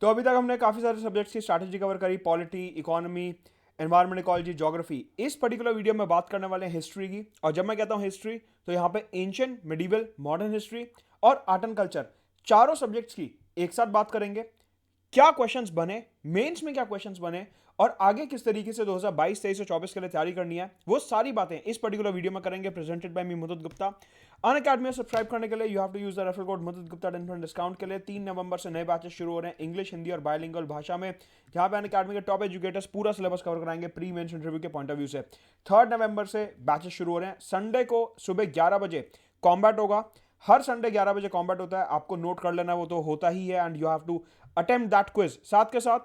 तो अभी तक हमने काफ़ी सारे सब्जेक्ट्स की स्ट्रैटेजी कवर करी, polity, economy, environment, ecology, geography. इस पर्टिकुलर वीडियो में बात करने वाले हैं हिस्ट्री की। और जब मैं कहता हूं हिस्ट्री तो यहाँ पे एंशियंट, मिडिवल, मॉडर्न हिस्ट्री और आर्ट एंड कल्चर, चारों सब्जेक्ट्स की एक साथ बात करेंगे। क्या क्वेश्चंस बने, मेंस में क्या क्वेश्चंस बने, और आगे किस तरीके से 2022, 23 और 24 के लिए तैयारी करनी है, वो सारी बातें इस पर्टिकुलर वीडियो में करेंगे। प्रेजेंटेड बाय मी मुदत गुप्ता। अनअकैडमी में सब्सक्राइब करने के लिए you have to use the referral code Mudit Gupta 10% discount के लिए। 3 नवंबर से नए बैचेस शुरू हो रहे हैं इंग्लिश, हिंदी और बायलिंगुअल भाषा में, जहां पे अनअकैडमी के टॉप एजुकेटर्स पूरा सिलेबस कवर कराएंगे प्री मेंस इंटरव्यू के पॉइंट ऑफ व्यू से। 3 नवंबर से बैचेस शुरू हो रहे हैं। संडे को सुबह 11 बजे कॉम्बैट होगा। हर संडे 11 बजे कॉम्बैट होता है, आपको नोट कर लेना, वो तो होता ही है, and you have to attempt that quiz. साथ के साथ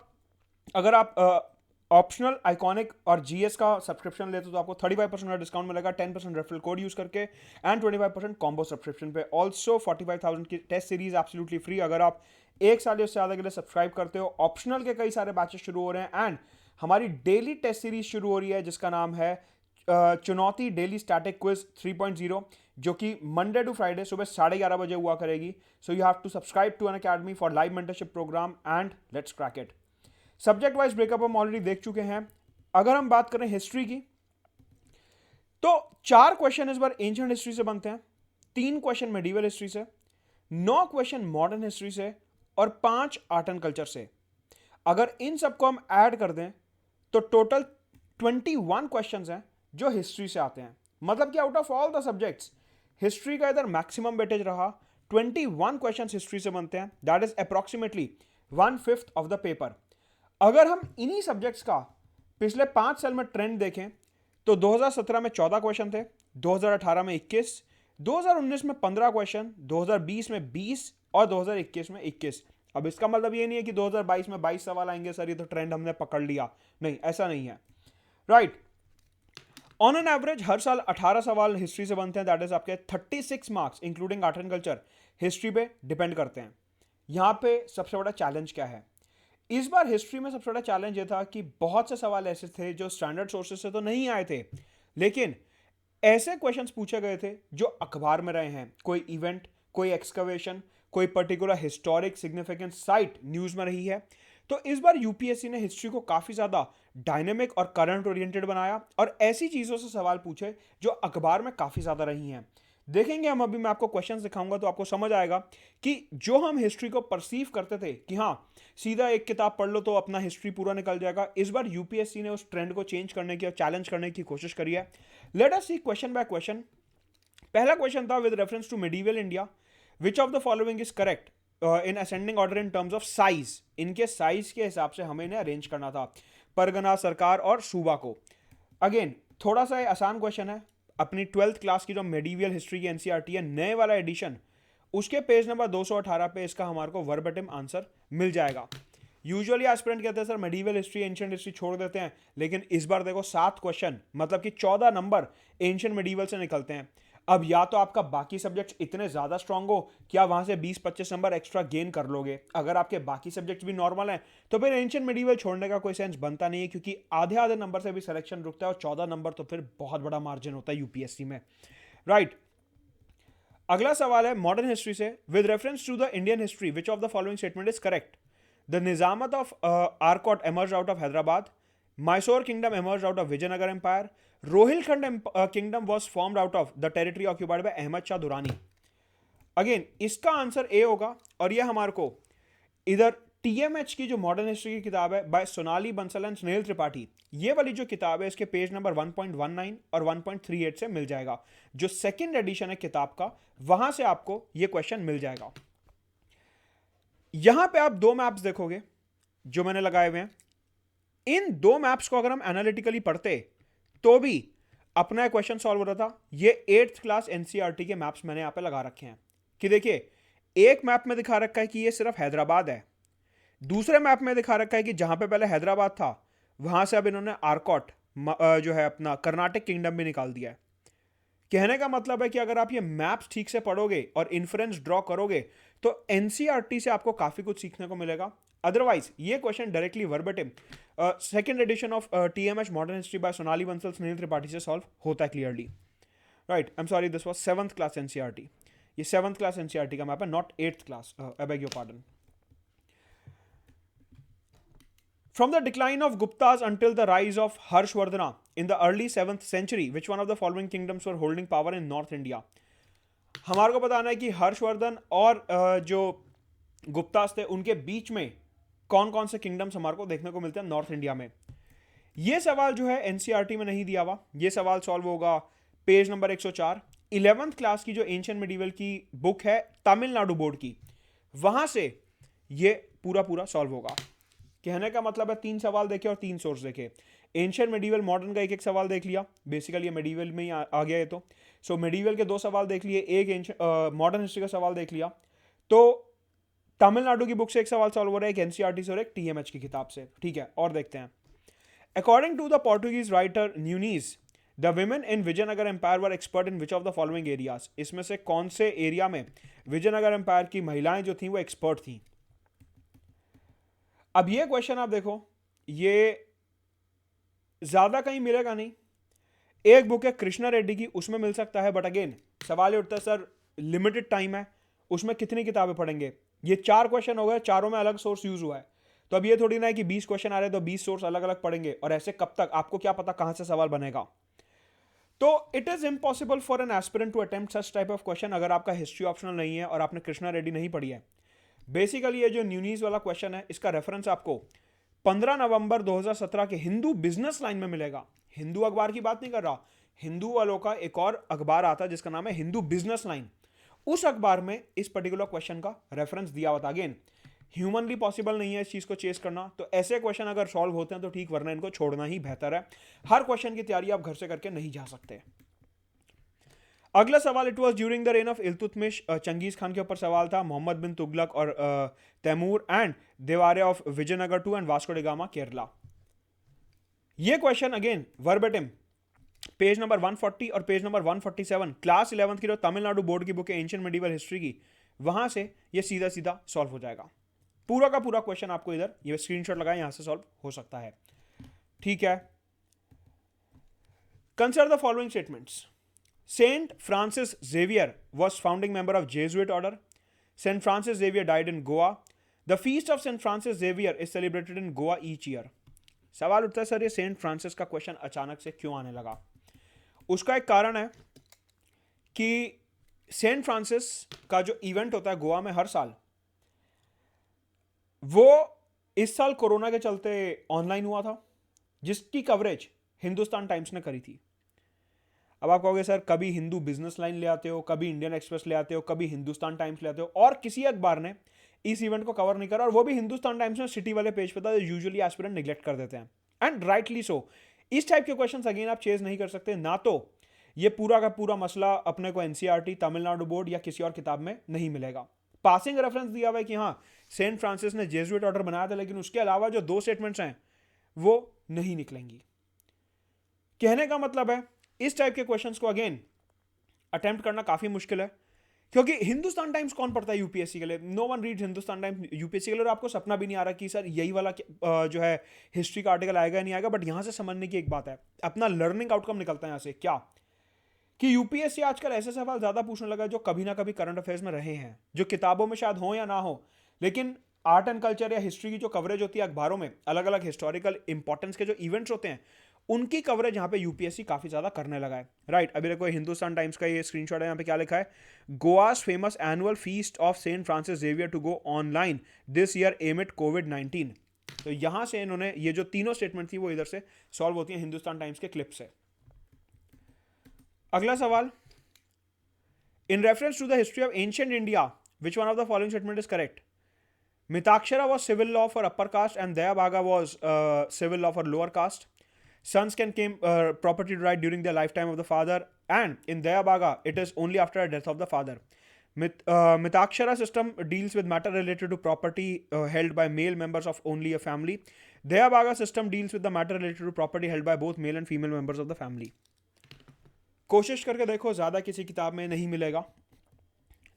अगर आप ऑप्शनल, आइकॉनिक और जीएस का सब्सक्रिप्शन लेते हो तो आपको 35% का डिस्काउंट मिलेगा 10% रेफरल कोड यूज करके, एंड 25% कॉम्बो सब्सक्रिप्शन पे। ऑल्सो 45,000 की टेस्ट सीरीज एब्सोल्युटली फ्री अगर आप एक साल या उससे ज़्यादा के लिए सब्सक्राइब करते हो। ऑप्शनल के कई सारे बैचेस शुरू हो रहे हैं, एंड हमारी डेली टेस्ट सीरीज शुरू हो रही है जिसका नाम है चुनौती डेली स्टैटिक क्विज 3.0, जो कि मंडे टू फ्राइडे सुबह 11:30 बजे हुआ करेगी। So you have to subscribe to Unacademy for live mentorship program, and let's crack it. Subject wise breakup हम ऑलरेडी देख चुके हैं। अगर हम बात करें हिस्ट्री की तो 4 क्वेश्चन इस बार एंशिएंट हिस्ट्री से बनते हैं, 3 क्वेश्चन मेडिवल हिस्ट्री से, 9 क्वेश्चन मॉडर्न हिस्ट्री से और 5 आर्ट एंड कल्चर से। अगर इन सबको हम ऐड कर दें तो टोटल 21 क्वेश्चंस हैं जो हिस्ट्री से आते हैं। मतलब कि out of all the subjects history का इधर मैक्सिमम वेटेज रहा। 21 क्वेश्चंस हिस्ट्री से बनते हैं, that is approximately 1/5 of the paper. अगर हम इन्हीं सब्जेक्ट्स का पिछले 5 साल में ट्रेंड देखें तो 2017 में 14 क्वेश्चन थे, 2018 में 21, 2019 में 15 क्वेश्चन, 2020 में 20 और 2021 में 21। अब इसका मतलब ये नहीं है कि 2022 में 22 सवाल आएंगे सर ये तो ट्रेंड हमने पकड़ लिया, नहीं, ऐसा नहीं है। राइट, ऑन एन एवरेज हर साल 18 सवाल हिस्ट्री से बनते हैं, दैट इज आपके 36 marks including art and culture history पे डिपेंड करते हैं। यहां पे सबसे बड़ा चैलेंज क्या है इस बार हिस्ट्री में? सबसे बड़ा चैलेंज ये था कि बहुत से सवाल ऐसे थे जो स्टैंडर्ड सोर्सेज से तो नहीं आए थे, लेकिन ऐसे क्वेश्चंस पूछे गए थे जो अखबार में रहे हैं। कोई इवेंट, कोई एक्सकवेशन, कोई particular historic significant site news में रही है। तो इस बार यूपीएससी ने हिस्ट्री को काफी ज्यादा डायनेमिक और करंट ओरिएंटेड बनाया और ऐसी चीजों से सवाल पूछे जो अखबार में काफी ज्यादा रही हैं। देखेंगे हम, अभी मैं आपको क्वेश्चंस दिखाऊंगा तो आपको समझ आएगा कि जो हम हिस्ट्री को परसीव करते थे कि हाँ सीधा एक किताब पढ़ लो तो अपना हिस्ट्री पूरा निकल जाएगा, इस बार यूपीएससी ने उस ट्रेंड को चेंज करने की और चैलेंज करने की कोशिश करी है। Let us see question by question. पहला क्वेश्चन था with reference to medieval India, which of the following is correct in ascending order in terms of size. इनके साइज के हिसाब से हमें इन्हें अरेंज करना था, परगना, सरकार और सूबा को। अगेन थोड़ा सा आसान क्वेश्चन है। अपनी 12th क्लास की जो मेडिवियल हिस्ट्री की एनसीईआरटी है, नए वाला एडिशन, उसके पेज नंबर 218 पे इसका हमारे को वर्बेटिम आंसर मिल जाएगा। यूजुअली एस्पिरेंट कहते हैं sir medieval history, ancient history छोड़ देते हैं, लेकिन इस बार देखो 7 क्वेश्चन, मतलब कि 14 नंबर एंशिएंट मेडिवल से निकलते हैं। अब या तो आपका बाकी सब्जेक्ट्स इतने ज्यादा स्ट्रांग हो कि आप वहां से 20-25 नंबर एक्स्ट्रा गेन कर लोगे। अगर आपके बाकी सब्जेक्ट्स भी नॉर्मल हैं तो फिर एंशिएंट मेडिवल छोड़ने का कोई सेंस बनता नहीं है, क्योंकि आधे आधे नंबर से भी सिलेक्शन रुकता है और 14 नंबर तो फिर बहुत बड़ा मार्जिन होता है यूपीएससी में। राइट, अगला सवाल है मॉडर्न हिस्ट्री से, with reference to the Indian history which of the following statement is correct. The Nizamat of Arcot emerged out of Hyderabad. Mysore kingdom emerged out of Vijayanagara Empire. Rohilkhand kingdom was formed out of the territory occupied by Ahmad Shah Durrani. Again इसका answer A होगा, और ये हमारे को इधर TMH की जो modern history की किताब है बाय सोनाली बंसल एंड स्नेहल त्रिपाठी, ये वाली जो किताब है इसके पेज नंबर 1.19 और 1.38 से मिल जाएगा। जो सेकंड एडिशन है किताब का, वहां से आपको ये क्वेश्चन मिल जाएगा। यहां पे आप 2 मैप्स देखोगे जो मैंने लगाए हुए हैं। इन 2 मैप्स को अगर हम एनालिटिकली पढ़ते तो भी अपना क्वेश्चन सॉल्व हो रहा था। ये 8th क्लास एनसीईआरटी के मैप्स मैंने यहां पे लगा रखे हैं कि देखिए, एक मैप में दिखा रखा है कि ये सिर्फ हैदराबाद है, दूसरे मैप में दिखा रखा है कि जहां पे पहले हैदराबाद था वहां से अब इन्होंने आरकोट जो है अपना कर्नाटक किंगडम भी निकाल दिया है। कहने का मतलब है कि अगर आप ये मैप्स ठीक से पढ़ोगे और इन्फ्रेंस ड्रॉ करोगे तो एनसीईआरटी से आपको काफी कुछ सीखने को मिलेगा। अदरवाइज ये question directly verbatim second edition of TMH modern history by Sonali Bansal Snehal Tripathi से सॉल्व होता है clearly. Right, I am sorry, this was 7th class NCERT. ये 7th क्लास एनसीईआरटी का मैप है, not 8th class, I beg your pardon. From the decline of Guptas until the rise of Harshvardhana in the early 7th century, which one of the following kingdoms were holding power in North India? हमारे को बताना है कि हर्षवर्धन और जो गुप्तास थे उनके बीच में कौन कौन से किंगडम्स हमारे को देखने को मिलते हैं नॉर्थ इंडिया में। ये सवाल जो है एनसीईआरटी में नहीं दिया हुआ, ये सवाल सॉल्व होगा पेज नंबर 104। 11th क्लास की जो एंशिएंट मिडीवल की बुक है तमिलनाडु बोर्ड की, वहां से ये पूरा पूरा सॉल्व होगा। कहने का मतलब है 3 सवाल देखे और 3 सोर्स देखे। एंशिएंट मिडीवल मॉडर्न का एक सवाल देख लिया, बेसिकली ये मिडीवल में ही आ गया है। तो सो मिडीवल के 2 सवाल देख लिए, एक मॉडर्न हिस्ट्री का सवाल देख लिया। तो तमिलनाडु की बुक से एक सवाल सॉल्व हो रहा है, एक एनसीईआरटी से और एक टीएमएच की किताब से। ठीक है, और देखते हैं। According to the Portuguese writer Nunes, the women in Vijayanagar empire were expert in which of the following areas? इसमें से कौन से एरिया में विजयनगर एम्पायर की महिलाएं जो थी वो एक्सपर्ट थी? अब ये क्वेश्चन आप देखो, ये ज्यादा कहीं मिलेगा नहीं। एक बुक है कृष्णा रेड्डी की, उसमें मिल सकता है, बट अगेन सवाल ये उठता है सर लिमिटेड टाइम है, उसमें कितनी किताबें पढ़ेंगे? ये 4 क्वेश्चन हो गए, चारों में अलग सोर्स यूज हुआ है। तो अब ये थोड़ी ना है कि 20 क्वेश्चन आ रहे हैं तो 20 सोर्स अलग अलग पढ़ेंगे, और ऐसे कब तक? आपको क्या पता कहां से सवाल बनेगा? तो it is impossible for an aspirant to attempt such type of question अगर आपका हिस्ट्री ऑप्शनल नहीं है और आपने कृष्णा रेड्डी नहीं पढ़ी है। बेसिकली ये जो न्यूनीज वाला क्वेश्चन है, इसका रेफरेंस आपको 15 नवंबर 2017 के हिंदू बिजनेस लाइन में मिलेगा। हिंदू अखबार की बात नहीं कर रहा, हिंदू वालों का एक और अखबार आता है जिसका नाम है हिंदू बिजनेस लाइन। उस अखबार में इस पर्टिकुलर क्वेश्चन का रेफरेंस दिया हुआ था। अगेन ह्यूमनली पॉसिबल नहीं है इस चीज को चेस करना, तो ऐसे क्वेश्चन अगर सॉल्व होते हैं तो ठीक, वरना इनको छोड़ना ही बेहतर है। हर क्वेश्चन की तैयारी आप घर से करके नहीं जा सकते। अगला सवाल, it was during the reign of Iltutmish, Genghis Khan के ऊपर सवाल था, मोहम्मद बिन तुगलक और Timur and Devaraya of Vijayanagar two and Vasco da Gama Kerala. ये question again verbatim page number 140 और पेज नंबर 147 क्लास 11th की जो तमिलनाडु बोर्ड की बुक है एंशिएंट मिडीवल हिस्ट्री की, वहां से ये सीधा सीधा सॉल्व हो जाएगा। पूरा का पूरा क्वेश्चन आपको इधर ये स्क्रीनशॉट लगाए, यहां से सॉल्व हो सकता है। ठीक है, consider the following statements. Saint Francis Xavier was founding member of Jesuit order. Saint Francis Xavier died in Goa. The feast of Saint Francis Xavier is celebrated in Goa each year. सवाल उठता है sir ये Saint Francis का question अचानक से क्यों आने लगा? उसका एक कारण है कि सेंट फ्रांसिस का जो इवेंट होता है गोवा में हर साल, वो इस साल कोरोना के चलते ऑनलाइन हुआ था, जिसकी कवरेज हिंदुस्तान टाइम्स ने करी थी। अब आप कहोगे सर कभी हिंदू बिजनेस लाइन ले आते हो, कभी इंडियन एक्सप्रेस ले आते हो, कभी हिंदुस्तान टाइम्स ले आते हो, और किसी अखबार ने इस इवेंट को कवर नहीं करा, और वो भी हिंदुस्तान टाइम्स में सिटी वाले पेज पे था, यूजुअली एस्पिरेंट निगलेक्ट कर देते हैं, एंड राइटली सो। इस टाइप के क्वेश्चंस अगेन आप चेज नहीं कर सकते। ना तो ये पूरा का पूरा मसला अपने को एनसीईआरटी, तमिलनाडु बोर्ड या किसी और किताब में नहीं मिलेगा। पासिंग रेफरेंस दिया हुआ है कि हाँ सेंट फ्रांसिस ने जेजुइट ऑर्डर बनाया था, लेकिन उसके अलावा जो 2 स्टेटमेंट्स हैं वो नहीं निकलेंगी। कहने का मतलब है इस टाइप के क्वेश्चंस को अगेन अटेम्प्ट करना काफी मुश्किल है, क्योंकि हिंदुस्तान टाइम्स कौन पढ़ता है यूपीएससी के लिए? No one reads Hindustan times UPSC के लिए, और आपको सपना भी नहीं आ रहा कि सर यही वाला जो है हिस्ट्री का आर्टिकल आएगा नहीं आएगा। बट यहां से समझने की एक बात है, अपना लर्निंग आउटकम निकलता है यहां से क्या, कि यूपीएससी आजकल ऐसे सवाल ज्यादा पूछने लगा जो कभी ना कभी करंट अफेयर्स में रहे हैं, जो किताबों में शायद हो या ना हो, लेकिन आर्ट एंड कल्चर या हिस्ट्री की जो कवरेज होती है अखबारों में, अलग अलग हिस्टोरिकल इंपॉर्टेंस के जो इवेंट्स होते हैं, उनकी कवरेज यहाँ पे यूपीएससी काफी ज्यादा करने लगा है। राइट, अभी देखो हिंदुस्तान टाइम्स का ये स्क्रीनशॉट है, यहाँ पे क्या लिखा है, Goa's famous annual feast of saint Francis Xavier to go online this year amid कोविड-19। तो यहां से इन्होंने ये जो तीनों स्टेटमेंट थी वो इधर से सॉल्व होती है हिंदुस्तान टाइम्स के क्लिप से। अगला सवाल, in reference to the history of ancient India which one of the following statement is correct? Mitakshara was civil law for upper caste and Dayabaga was civil law for lower caste. Sons can claim property right during the lifetime of the father, and in Dayabaga it is only after the death of the father. Mitakshara system deals with matter related to property held by male members of only a family. Dayabaga system deals with the matter related to property held by both male and female members of the family. कोशिश करके देखो, ज्यादा किसी किताब में नहीं मिलेगा,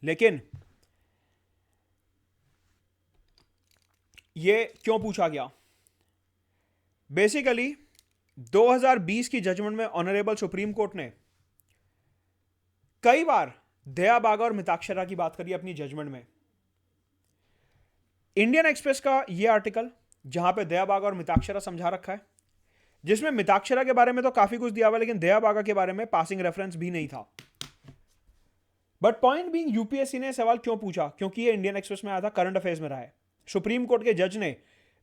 लेकिन ये क्यों पूछा गया? बेसिकली 2020 की जजमेंट में ऑनरेबल सुप्रीम कोर्ट ने कई बार दयाबागा और मिताक्षरा की बात करी अपनी जजमेंट में। इंडियन एक्सप्रेस का ये आर्टिकल जहां पे दया बागा और मिताक्षरा समझा रखा है, जिसमें मिताक्षरा के बारे में तो काफी कुछ दिया हुआ है लेकिन दया बागा के बारे में पासिंग रेफरेंस भी नहीं था। बट पॉइंट बीइंग, यूपीएससी ने सवाल क्यों पूछा? क्योंकि ये इंडियन एक्सप्रेस में आया था, करंट अफेयर्स में रहा है। सुप्रीम कोर्ट के जज ने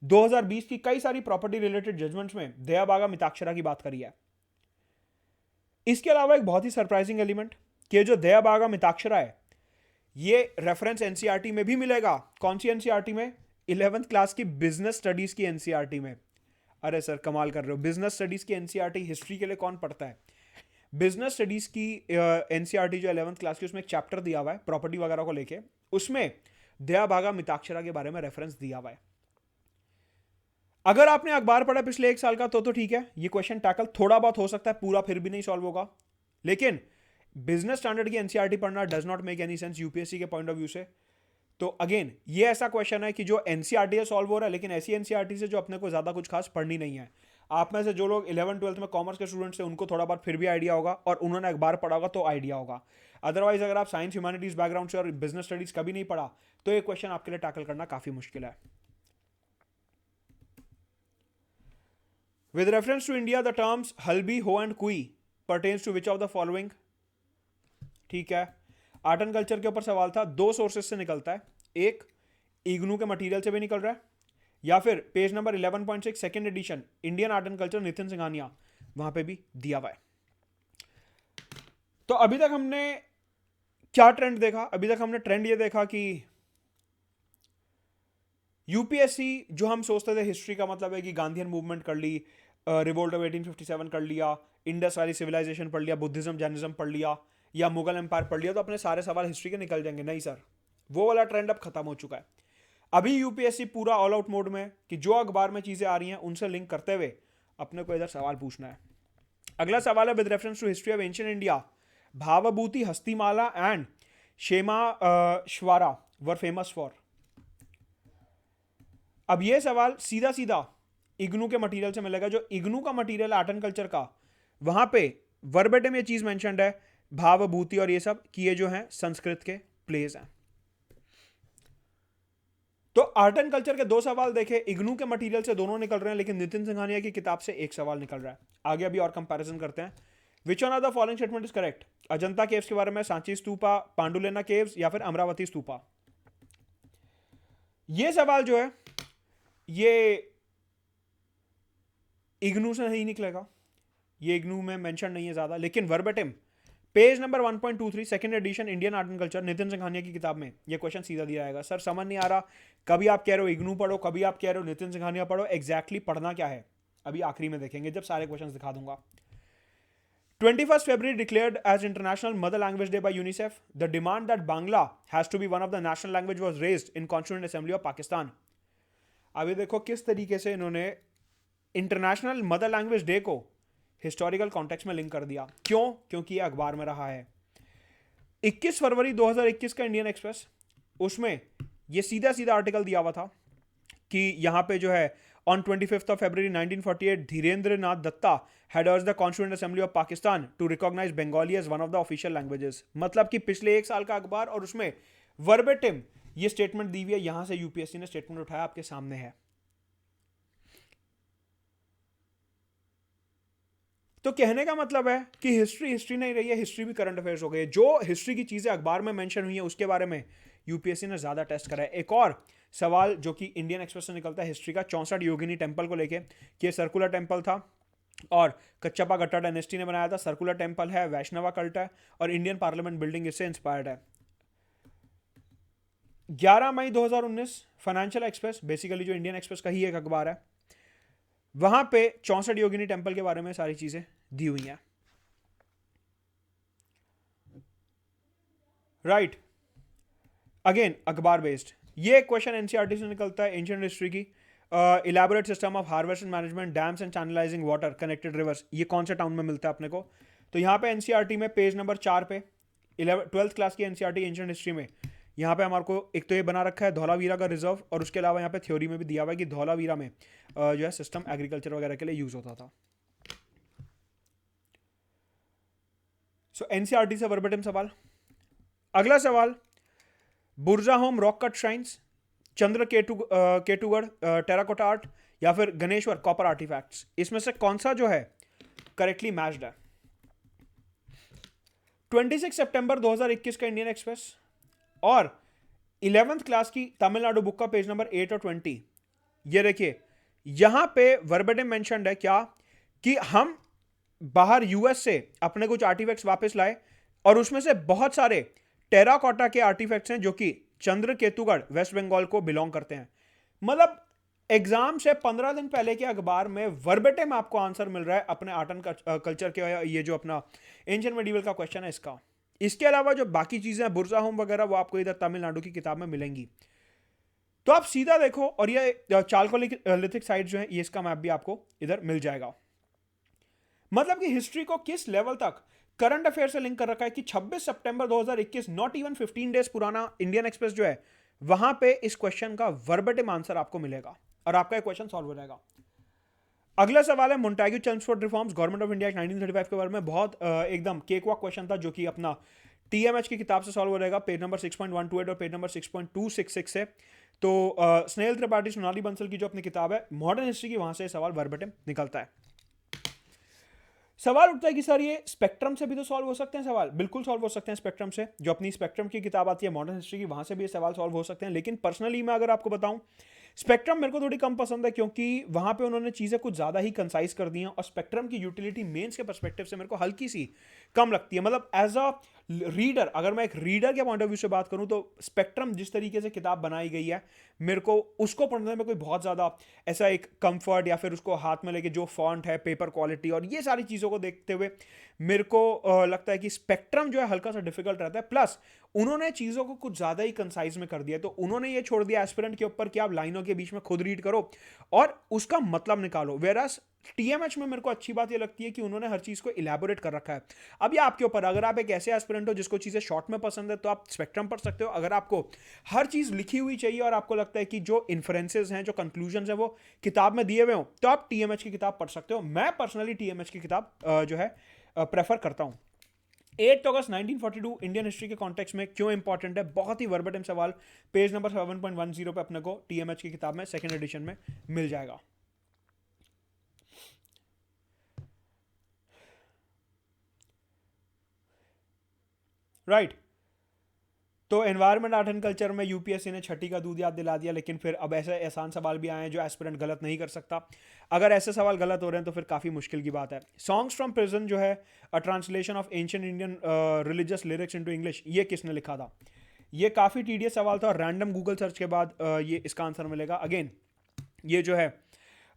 2020 की कई सारी प्रॉपर्टी रिलेटेड जजमेंट्स में दया बागा मिताक्षरा की बात करी है। इसके अलावा एक बहुत ही सरप्राइजिंग एलिमेंट कि जो दया बागा मिताक्षरा है, ये रेफरेंस एनसीईआरटी में भी मिलेगा। कौन सी एनसीईआरटी में? 11th क्लास की बिजनेस स्टडीज की एनसीईआरटी में। अरे सर कमाल कर रहे हो, बिजनेस स्टडीज की एनसीईआरटी हिस्ट्री के लिए कौन पढ़ता है? बिजनेस स्टडीज की एनसीईआरटी जो 11th क्लास की, उसमें एक चैप्टर दिया हुआ है प्रॉपर्टी वगैरह को लेके, उसमें दया बागा मिताक्षरा के बारे में रेफरेंस दिया हुआ है। अगर आपने अखबार पढ़ा पिछले 1 साल का तो ठीक है, ये क्वेश्चन टैकल थोड़ा बहुत हो सकता है, पूरा फिर भी नहीं सॉल्व होगा। लेकिन बिजनेस स्टैंडर्ड की एनसीईआरटी पढ़ना does not make any sense UPSC के पॉइंट ऑफ व्यू से। तो अगेन ये ऐसा क्वेश्चन है कि जो एनसीईआरटी है सॉल्व हो रहा है, लेकिन ऐसी एनसीईआरटी से जो अपने को ज्यादा कुछ खास पढ़नी नहीं है। आप में से जो लोग 11th-12th में कॉमर्स के स्टूडेंट्स हैं उनको थोड़ा बहुत फिर भी आइडिया होगा, और उन्होंने अखबार पढ़ा होगा तो आइडिया होगा। अदरवाइज अगर आप साइंस ह्यूमैनिटीज बैकग्राउंड से और बिजनेस स्टडीज कभी नहीं पढ़ा तो ये क्वेश्चन आपके लिए टैकल करना काफी मुश्किल है। With reference to India, the terms Halbi, हो एंड कुई pertains to which of the following? ठीक है, आर्ट एंड कल्चर के ऊपर सवाल था, 2 सोर्सेस से निकलता है, एक इग्नू के मटेरियल से भी निकल रहा है, या फिर page number 11.6 second edition Indian art and culture Nitin Singhania, वहां पे भी दिया हुआ है। तो अभी तक हमने क्या ट्रेंड देखा? अभी तक हमने ट्रेंड ये देखा कि यूपीएससी, जो हम सोचते थे हिस्ट्री का मतलब है कि गांधीयन मूवमेंट कर ली, रिवोल्ट ऑफ 1857 कर लिया, इंडस वैली सिविलाइजेशन पढ़ लिया, बुद्धिज्म जैनिज्म पढ़ लिया, या मुगल एम्पायर पढ़ लिया, तो अपने सारे सवाल हिस्ट्री के निकल जाएंगे। नहीं सर, वो वाला ट्रेंड अब खत्म हो चुका है। अभी यूपीएससी पूरा ऑल आउट मोड में कि जो अखबार में चीजें आ रही हैं उनसे लिंक करते हुए अपने को इधर सवाल पूछना है। अगला सवाल है with reference to history of ancient India, Bhavabhuti, Hastimalla and Kshemishvara were famous for. अब ये सवाल सीधा सीधा इग्नू के मटेरियल से मिलेगा। जो इग्नू का मटेरियल आर्ट एंड कल्चर का, वहां पे वर्बेटिम ये चीज मेंशन्ड है, भावभूति और ये सब, कि ये जो है संस्कृत के प्लेज हैं। तो आर्ट एंड कल्चर के 2 सवाल देखे, इग्नू के मटेरियल से दोनों निकल रहे हैं, लेकिन नितिन सिंघानिया की किताब से एक सवाल निकल रहा है। आगे अभी और कंपैरिजन करते हैं। विच one of the following statement is correct? Ajanta caves के बारे में, सांची स्तूपा, पांडुलेना केव्स, या फिर अमरावती स्तूपा। ये सवाल जो है ये इग्नू से नहीं निकलेगा, ये इग्नू में मेंशन नहीं है ज्यादा, लेकिन verbatim page number 1.23 second edition Indian art and culture Nitin Singhania की किताब में ये क्वेश्चन सीधा दिया जाएगा। सर समझ नहीं आ रहा, कभी आप कह रहे हो इग्नू पढ़ो, कभी आप कह रहे हो नितिन सिंघानिया पढ़ो, एग्जैक्टली पढ़ना क्या है अभी आखिरी में देखेंगे जब सारे क्वेश्चन दिखा दूंगा। 21st February declared as International Mother Language Day by UNICEF. The demand that Bangla has to be one of the national language was raised in Constituent Assembly of Pakistan. अभी देखो किस तरीके से इन्होंने इंटरनेशनल मदर लैंग्वेज डे को historical context में link कर दिया। क्यों? क्योंकि ये अखबार में रहा है। 21 फरवरी 2021 का इंडियन एक्सप्रेस, उसमें ये सीधा सीधा आर्टिकल दिया हुआ था कि यहां पे जो है on 25th of February 1948 Dhirendra Nath Datta had urged the Constituent Assembly of Pakistan to recognize Bengali as one of the official languages। मतलब कि पिछले 1 साल का अखबार और उसमें वर्बेटिम ये स्टेटमेंट दी हुई है, यहां से यूपीएससी ने स्टेटमेंट उठाया, आपके सामने है। तो कहने का मतलब है कि हिस्ट्री हिस्ट्री नहीं रही है, हिस्ट्री भी करंट अफेयर्स हो गए। जो हिस्ट्री की चीजें अखबार में मेंशन हुई है उसके बारे में यूपीएससी ने ज्यादा टेस्ट करा है। एक और सवाल जो कि इंडियन एक्सप्रेस से निकलता है हिस्ट्री का, 64 योगिनी टेंपल को लेके, कि सर्कुलर टेंपल था और कच्चप्पा गट्टा डायनेस्टी ने बनाया था। सर्कुलर टेंपल है, वैष्णवा कल्ट है और इंडियन पार्लियामेंट बिल्डिंग इससे इंस्पायर्ड है। 11 मई 2019 फाइनेंशियल एक्सप्रेस, बेसिकली जो इंडियन एक्सप्रेस का ही एक अखबार है, वहां पे 64 योगिनी टेंपल के बारे में सारी चीजें दी हुई हैं। राइट, अगेन अखबार बेस्ड। ये क्वेश्चन एनसीईआरटी से निकलता है एंशिएंट हिस्ट्री की। Elaborate system of harvest and management dams and channelising water connected reverse, ये कौन से टाउन में मिलता है अपने को? तो यहाँ पे एनसीईआरटी में पेज नंबर 4 पे 12th क्लास की एनसीईआरटी एंशिएंट हिस्ट्री में यहाँ पे हमारे को एक तो ये बना रखा है धौलावीरा का रिजर्व, और उसके अलावा यहाँ पे थ्योरी में भी दिया हुआ है कि धौलावीरा में जो है सिस्टम एग्रीकल्चर वगैरह के लिए यूज होता था। सो एनसीईआरटी से वर्बेटिम सवाल। अगला सवाल, बुर्जा होम रॉक कट श्राइन्स, चंद्र केटुगढ़ टेराकोटा आर्ट, या फिर गणेश्वर कॉपर आर्टिफैक्ट्स, इसमें से कौन सा जो है करेक्टली मैच्ड है? 26 सितंबर 2021 का इंडियन एक्सप्रेस और 11th क्लास की तमिलनाडु बुक का पेज नंबर 8 और 20। ये देखिए, यहां पे वर्बेटिम मेंशन्ड है क्या कि हम बाहर यूएस से अपने कुछ आर्टिफैक्ट्स वापस लाए और उसमें से बहुत सारे टेराकोटा के आर्टिफैक्ट्स हैं जो कि चंद्र केतुगढ़ वेस्ट बंगाल को बिलोंग करते हैं। मतलब एग्जाम से 15 दिन पहले के अखबार में वर्बेटिम आपको आंसर मिल रहा है अपने आर्ट एंड कल्चर के, ये जो अपना एंशिएंट मेडिवल का क्वेश्चन है इसका। इसके अलावा जो बाकी चीजें हैं बुर्जा होम वगैरह वो आपको इधर तमिलनाडु की किताब में मिलेंगी। तो आप सीधा देखो, और ये चालकोलिथिक साइट जो है ये इसका मैप भी आपको इधर मिल जाएगा। मतलब कि हिस्ट्री को किस लेवल तक करंट अफेयर से लिंक कर रखा है कि 26 सितंबर 2021, नॉट इवन 15 डेज पुराना इंडियन एक्सप्रेस जो है वहां पे इस क्वेश्चन का वर्बेटिम आंसर आपको मिलेगा और आपका क्वेश्चन सॉल्व हो जाएगा। अगला सवाल है Montagu Chelmsford reforms government of India 1935 के बारे में। बहुत एकदम केक वॉक क्वेश्चन था जो कि अपना टीएमएच की किताब से सॉल्व हो जाएगा, पेज नंबर 6.128 और पेज नंबर 6.266 से। तो स्नेहल त्रिपाठी सोनाली बंसल की जो अपनी किताब है मॉडर्न हिस्ट्री की, वहां से सवाल वर्बेटिम निकलता है। सवाल उठता है कि सर ये स्पेक्ट्रम से भी तो सॉल्व हो सकते हैं सवाल। बिल्कुल सॉल्व हो सकते हैं स्पेक्ट्रम से, जो अपनी स्पेक्ट्रम की किताब आती है मॉडर्न हिस्ट्री की, वहां से भी ये सवाल सॉल्व हो सकते हैं। लेकिन पर्सनली मैं अगर आपको बताऊं, स्पेक्ट्रम मेरे को थोड़ी कम पसंद है क्योंकि वहां पे उन्होंने चीजें कुछ ज्यादा ही कंसाइज कर दी हैं और स्पेक्ट्रम की यूटिलिटी मेंस के पर्सपेक्टिव से मेरे को हल्की सी कम लगती है। मतलब एज अ रीडर, अगर मैं एक रीडर के पॉइंट ऑफ व्यू से बात करूं तो स्पेक्ट्रम जिस तरीके से किताब बनाई गई है मेरे को उसको पढ़ने में कोई बहुत ज्यादा ऐसा एक कंफर्ट या फिर उसको हाथ में लेके जो फॉन्ट है, पेपर क्वालिटी और ये सारी चीजों को देखते हुए मेरे को लगता है कि स्पेक्ट्रम जो है हल्का सा डिफिकल्ट रहता है। प्लस उन्होंने चीजों को कुछ ज्यादा ही कंसाइज में कर दिया, तो उन्होंने ये छोड़ दिया एस्पिरेंट के ऊपर कि आप लाइनों के बीच में खुद रीड करो और उसका मतलब निकालो। वेरास टीएमएच में मेरे को अच्छी बात ये लगती है कि उन्होंने हर चीज को इलेबोरेट कर रखा है। अब ये आपके ऊपर, अगर आप एक ऐसे एस्पिरेंट हो जिसको चीजें शॉर्ट में पसंद है तो आप स्पेक्ट्रम पढ़ सकते हो। अगर आपको हर चीज लिखी हुई चाहिए और आपको लगता है कि जो इन्फ्रेंसेस हैं, जो कंक्लूजन है वो किताब में दिए हुए हो, तो आप टीएमएच की किताब पढ़ सकते हो। मैं पर्सनली टीएमएच की किताब जो है प्रेफर करता हूं। 8 अगस्त 1942 इंडियन हिस्ट्री के कॉन्टेक्स्ट में क्यों इंपॉर्टेंट है, बहुत ही वर्बेटिम सवाल पेज नंबर 7.10 पे अपने को टीएमएच की किताब में सेकंड एडिशन में मिल जाएगा। राइट तो एनवायरमेंट आर्ट एंड कल्चर में यूपीएससी ने छठी का दूध याद दिला दिया, लेकिन फिर अब ऐसे आसान सवाल भी आए हैं जो एस्पिरेंट गलत नहीं कर सकता। अगर ऐसे सवाल गलत हो रहे हैं तो फिर काफ़ी मुश्किल की बात है। सॉन्ग्स फ्रॉम प्रिजन जो है अ translation of ancient Indian religious lyrics into English, ये किसने लिखा था? ये काफ़ी टीडियस सवाल था और रैंडम गूगल सर्च के बाद ये इसका आंसर मिलेगा। अगेन ये जो है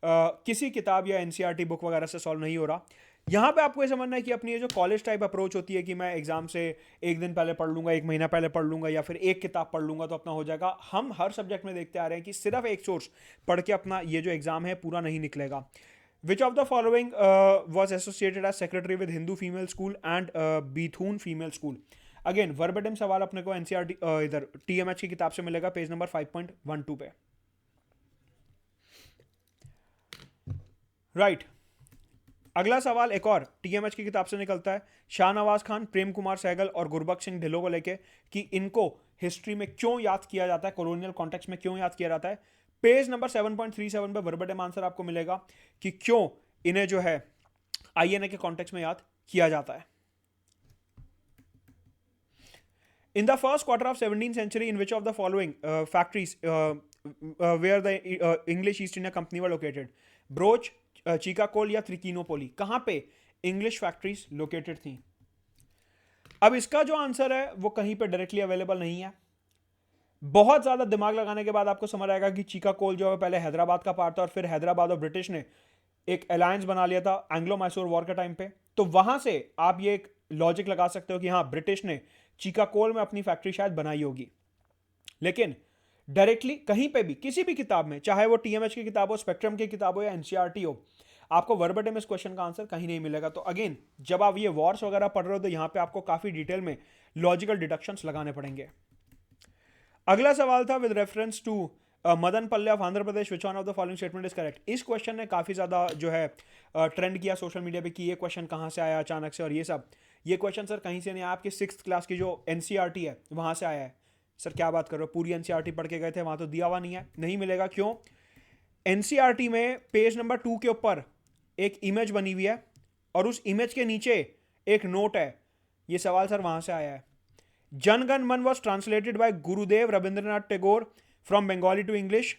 किसी किताब या एनसीईआरटी बुक वगैरह से सॉल्व नहीं हो रहा। यहाँ पे आपको ये समझना है कि अपनी ये जो कॉलेज टाइप अप्रोच होती है कि मैं एग्जाम से एक दिन पहले पढ़ लूंगा, एक महीना पहले पढ़ लूंगा या फिर एक किताब पढ़ लूंगा तो अपना हो जाएगा, हम हर सब्जेक्ट में देखते आ रहे हैं कि सिर्फ एक सोर्स पढ़ के अपना ये जो एग्जाम है पूरा नहीं निकलेगा। Which of the following was associated as secretary with Hindu female school and Bethune female school? Again verbatim सवाल अपने को एनसीईआरटी इधर टीएमएच की किताब से मिलेगा, पेज नंबर 5.12 पे। राइट अगला सवाल एक और टीएमएच की किताब से निकलता है, शाहनवाज खान, प्रेम कुमार सहगल और गुरबख्श सिंह ढिल्लों को लेके कि इनको हिस्ट्री में क्यों याद किया जाता है, कॉलोनियल कॉन्टेक्स्ट में क्यों याद किया जाता है। पेज नंबर 7.37 पे वर्बेटिम आंसर आपको मिलेगा कि क्यों इन्हें जो है आईएनए के कॉन्टेक्स्ट में याद किया जाता है। In the first quarter of 17th century, in which of the following factories where the English East India Company were located? Broach, Chicacole या त्रिकिनोपोली, कहां पे इंग्लिश फैक्ट्रीज लोकेटेड थी? अब इसका जो आंसर है वो कहीं पे डायरेक्टली अवेलेबल नहीं है। बहुत ज्यादा दिमाग लगाने के बाद आपको समझ आएगा कि चिकाकोल जो है पहले हैदराबाद का पार्ट था और फिर हैदराबाद और ब्रिटिश ने एक अलायंस बना लिया था एंग्लो मैसूर वॉर के टाइम पे। तो वहां से आप ये एक लॉजिक लगा सकते हो कि हाँ ब्रिटिश ने चिकाकोल में अपनी फैक्ट्री शायद बनाई होगी। लेकिन डायरेक्टली कहीं पे भी किसी भी किताब में, चाहे वो टीएमएच की किताब हो, स्पेक्ट्रम की किताब हो या एनसीईआरटी हो, आपको वर्बेटिम इस क्वेश्चन का आंसर कहीं नहीं मिलेगा। तो अगेन जब आप ये वॉर्स वगैरह पढ़ रहे हो तो यहां पे आपको काफी डिटेल में लॉजिकल डिडक्शंस लगाने पड़ेंगे। अगला सवाल था with reference to Madanapalle of Andhra Pradesh, which one of the following statement is correct? इस क्वेश्चन ने काफी ज्यादा जो है ट्रेंड किया सोशल मीडिया पे कि ये क्वेश्चन कहां से आया अचानक से, और ये सब ये क्वेश्चन सर कहीं से नहीं आया, आपके 6th क्लास की जो एनसीईआरटी है वहां से आया है। सर क्या बात कर रहे हो, पूरी एनसीईआरटी पढ़ के गए थे, वहां तो दिया हुआ नहीं है। नहीं मिलेगा, क्यों? एनसीईआरटी में पेज नंबर 2 के ऊपर एक इमेज बनी हुई है और उस इमेज के नीचे एक नोट है। ये सवाल सर वहां से आया है। जनगण मन was translated by Gurudev Rabindranath Tagore from Bengali to English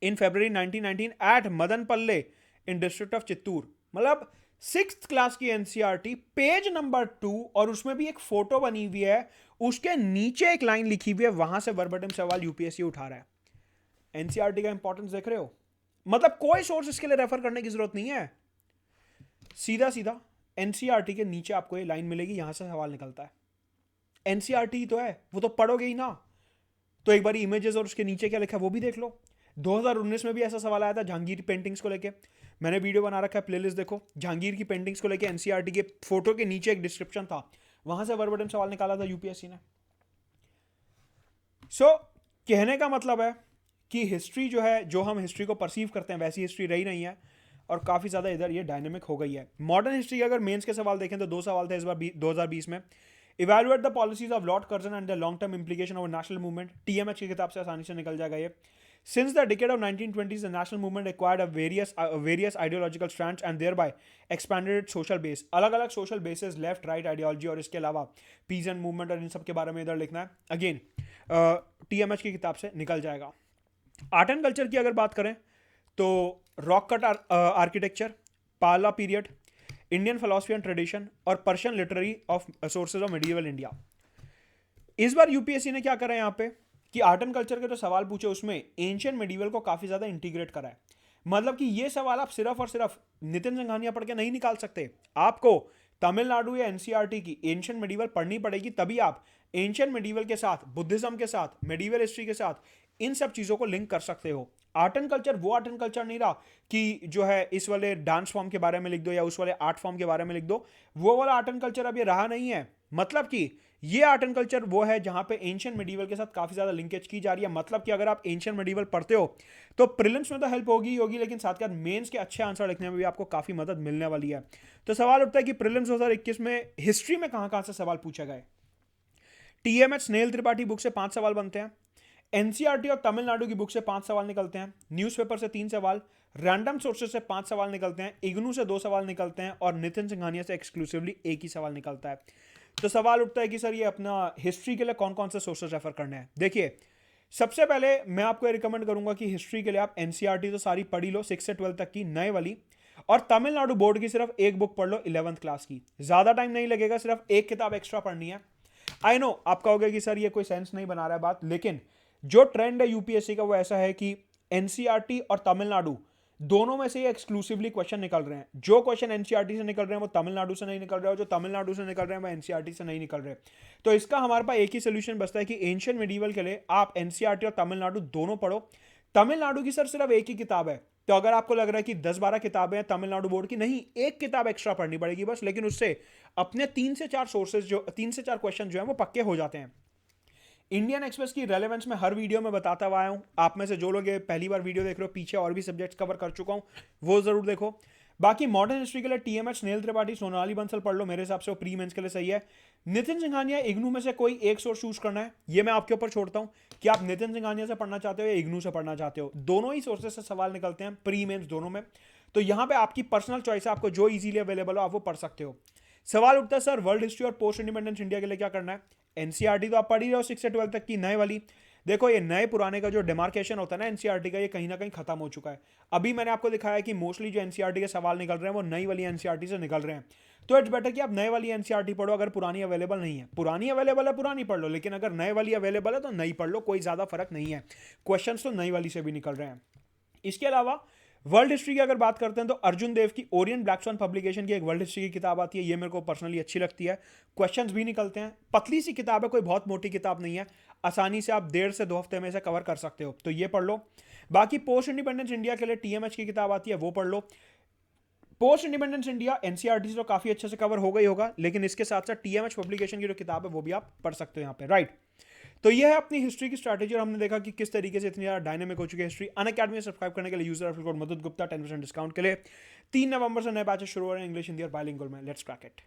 in February 1919 at Madanapalle in district of Chittoor. मतलब 6th क्लास की एनसीईआरटी, पेज नंबर 2, और उसमें भी एक फोटो बनी हुई है, उसके नीचे एक लाइन लिखी हुई है, वहां से वर्बेटिम सवाल यूपीएससी उठा रहा है। एनसीईआरटी का इंपॉर्टेंस देख रहे हो? मतलब कोई सोर्स इसके लिए रेफर करने की जरूरत नहीं है, सीधा सीधा एनसीईआरटी के नीचे आपको ये लाइन मिलेगी, यहां से सवाल निकलता है। एनसीईआरटी तो है, वो तो पढ़ोगे ही ना, तो एक बार इमेजेस और उसके नीचे क्या लिखा है वो भी देख लो। 2019 में भी ऐसा सवाल आया था जहांगीर पेंटिंग्स को लेके, मैंने वीडियो बना रखा है, प्लेलिस्ट देखो। जहांगीर की पेंटिंग्स को लेके एनसीईआरटी के फोटो के नीचे एक डिस्क्रिप्शन था, वहां से वर्बेटिम सवाल निकाला था यूपीएससी ने। सो कहने का मतलब है कि हिस्ट्री जो है, जो हम हिस्ट्री को परसीव करते हैं वैसी हिस्ट्री रही नहीं है, और काफी ज्यादा इधर ये डायनेमिक हो गई है। मॉडर्न हिस्ट्री के अगर मेंस के सवाल देखें तो 2 सवाल थे इस बार 2020 में। Evaluate the policies of Lord Curzon and the long term implication of national movement, TMH की किताब से आसानी से निकल जाएगा ये। Since the decade of 1920s, the national movement acquired various ideological strands and thereby expanded its social base. अलग अलग social bases, left, right ideology, और इसके अलावा peasant movement और इन सब के बारे में इधर लिखना है। Again, TMH की किताब से निकल जाएगा। आर्ट एंड कल्चर की अगर बात करें तो rock cut architecture, Pala period, Indian philosophy and tradition और Persian literary of sources of medieval India. इस बार यूपीएससी ने क्या करा है यहाँ पे कि आर्ट एंड कल्चर के जो सवाल पूछे उसमें एंशिएंट मिडिवल को काफी ज्यादा इंटीग्रेट करा है। मतलब कि ये सवाल आप सिर्फ और सिर्फ नितिन सिंघानिया पढ़ के नहीं निकाल सकते, आपको तमिलनाडु या एनसीईआरटी की एंशिएंट मिडिवल पढ़नी पड़ेगी, तभी आप एंशिएंट मिडिवल के साथ, बुद्धिज्म के साथ, मिडिवल हिस्ट्री के साथ इन सब चीजों को लिंक कर सकते हो। आर्ट एंड कल्चर वो आर्ट एंड कल्चर नहीं रहा कि जो है इस वाले डांस फॉर्म के बारे में लिख दो या उस वाले आर्ट फॉर्म के बारे में लिख दो, वो वाला आर्ट एंड कल्चर अब ये रहा नहीं है। मतलब कि ये आर्ट एंड कल्चर वो है जहां पे एंशिएंट मिडिवल के साथ काफी ज्यादा लिंकेज की जा रही है। मतलब कि अगर आप एंशिएंट मिडिवल पढ़ते हो तो प्रीलिम्स में तो हेल्प होगी होगी, लेकिन साथ के साथ मेंस के अच्छे आंसर लिखने में भी आपको काफी मदद मिलने वाली है। तो सवाल उठता है कि प्रीलिम्स 2021 में हिस्ट्री में कहां कहां से सवाल पूछे गए। टीएमएच स्नेहल त्रिपाठी बुक से 5 सवाल बनते हैं, एनसीईआरटी और तमिलनाडु की बुक से 5 सवाल निकलते हैं, न्यूज़पेपर से 3 सवाल, रैंडम सोर्सेज से 5 सवाल निकलते हैं, इग्नू से 2 सवाल निकलते हैं और नितिन सिंघानिया से एक्सक्लूसिवली एक ही सवाल निकलता है। तो सवाल उठता है कि सर ये अपना हिस्ट्री के लिए कौन कौन से सोर्सेज रेफर करने हैं। देखिए, सबसे पहले मैं आपको रिकमेंड करूंगा कि हिस्ट्री के लिए आप एनसीईआरटी तो सारी पढ़ी लो 6 से 12 तक की नए वाली, और तमिलनाडु बोर्ड की सिर्फ एक बुक पढ़ लो 11th क्लास की। ज्यादा टाइम नहीं लगेगा, सिर्फ एक किताब एक्स्ट्रा पढ़नी है। आई नो आप कहोगे कि सर ये कोई सेंस नहीं बना रहा है बात, लेकिन जो ट्रेंड है यूपीएससी का वो ऐसा है कि एनसीईआरटी और तमिलनाडु दोनों में से ये एक्सक्लूसिवली क्वेश्चन निकल रहे हैं। जो क्वेश्चन एनसीईआरटी से निकल रहे हैं वो तमिलनाडु से नहीं निकल रहे, और जो तमिलनाडु से निकल रहे हैं वो एनसीईआरटी से नहीं निकल रहे। तो इसका हमारे पास एक ही सोल्यूशन बचता है कि एंशिएंट मिडिवल के लिए आप एनसीईआरटी और तमिलनाडु दोनों पढ़ो। तमिलनाडु की सर सिर्फ एक ही किताब है, तो अगर आपको लग रहा है कि 10-12 किताबें हैं तमिलनाडु बोर्ड की, नहीं, एक किताब एक्स्ट्रा पढ़नी पड़ेगी बस, लेकिन उससे अपने 3 से 4 सोर्सेज जो 3 से 4 क्वेश्चन जो है वो पक्के हो जाते हैं। इंडियन एक्सप्रेस की रेलेवेंस में हर वीडियो में बताता हुआ आया हूं। आप में से जो लोग पहली बार वीडियो देख रहे हो, पीछे और भी सब्जेक्ट्स कवर कर चुका हूं, वो जरूर देखो। बाकी मॉडर्न हिस्ट्री के लिए टीएमएच स्नेहल त्रिपाठी सोनाली बंसल पढ़ लो, मेरे हिसाब से वो प्री मेंस के लिए सही है। नितिन सिंघानिया इग्नू में से कोई एक सोर्स चूज करना है, ये मैं आपके ऊपर छोड़ता हूं कि आप नितिन सिंघानिया से पढ़ना चाहते हो या इग्नू से पढ़ना चाहते हो। दोनों ही सोर्सेस से सवाल निकलते हैं प्री मेंस दोनों में, तो यहां पे आपकी पर्सनल चॉइस है, आपको जो इजीली अवेलेबल हो आप वो पढ़ सकते हो। सवाल उठता है सर वर्ल्ड हिस्ट्री और पोस्ट इंडिपेंडेंस इंडिया के लिए क्या करना है। एनसीईआरटी तो आप पढ़ ही रहे हो 6 से 12 तक की नए वाली। देखो ये नए पुराने का जो डिमार्केशन होता है ना एनसीईआरटी का, ये कहीं ना कहीं खत्म हो चुका है। अभी मैंने आपको दिखाया कि मोस्टली जो एनसीईआरटी के सवाल निकल रहे हैं वो नई वाली एनसीईआरटी से निकल रहे हैं। तो इट्स बेटर कि आप नए वाली एनसीईआरटी पढ़ो। अगर पुरानी अवेलेबल नहीं है, पुरानी अवेलेबल है पुरानी पढ़ लो, लेकिन अगर नए वाली अवेलेबल है तो नई पढ़ लो, कोई ज्यादा फर्क नहीं है। क्वेश्चन तो नई वाली से भी निकल रहे हैं। इसके अलावा वर्ल्ड हिस्ट्री की अगर बात करते हैं तो अर्जुन देव की ओरिएंट ब्लैक स्वॉन पब्लिकेशन की एक वर्ल्ड हिस्ट्री की किताब आती है, ये मेरे को पर्सनली अच्छी लगती है। क्वेश्चंस भी निकलते हैं, पतली सी किताब है, कोई बहुत मोटी किताब नहीं है, आसानी से आप 1.5 से 2 हफ्ते में इसे कवर कर सकते हो, तो ये पढ़ लो। बाकी पोस्ट इंडिपेंडेंस इंडिया के लिए टीएमएच की किताब आती है, वो पढ़ लो। पोस्ट इंडिपेंडेंस इंडिया एनसीईआरटी से तो काफी अच्छे से कवर हो गई होगा, लेकिन इसके साथ साथ टीएमएच पब्लिकेशन की जो किताब है वो भी आप पढ़ सकते हो यहाँ पे, राइट। तो ये है अपनी हिस्ट्री की स्ट्रैटेजी, और हमने देखा कि किस तरीके से इतनी ज़्यादा डायनेमिक हो चुकी है हिस्ट्री। अनअकैडमी में सब्सक्राइब करने के लिए यूजर रेफरल कोड मदद गुप्ता 10% डिस्काउंट के लिए। 3 नवंबर से नए बैचेस शुरू हो रहे हैं इंग्लिश, हिंदी और बाइलिंगुअल में। Let's crack it.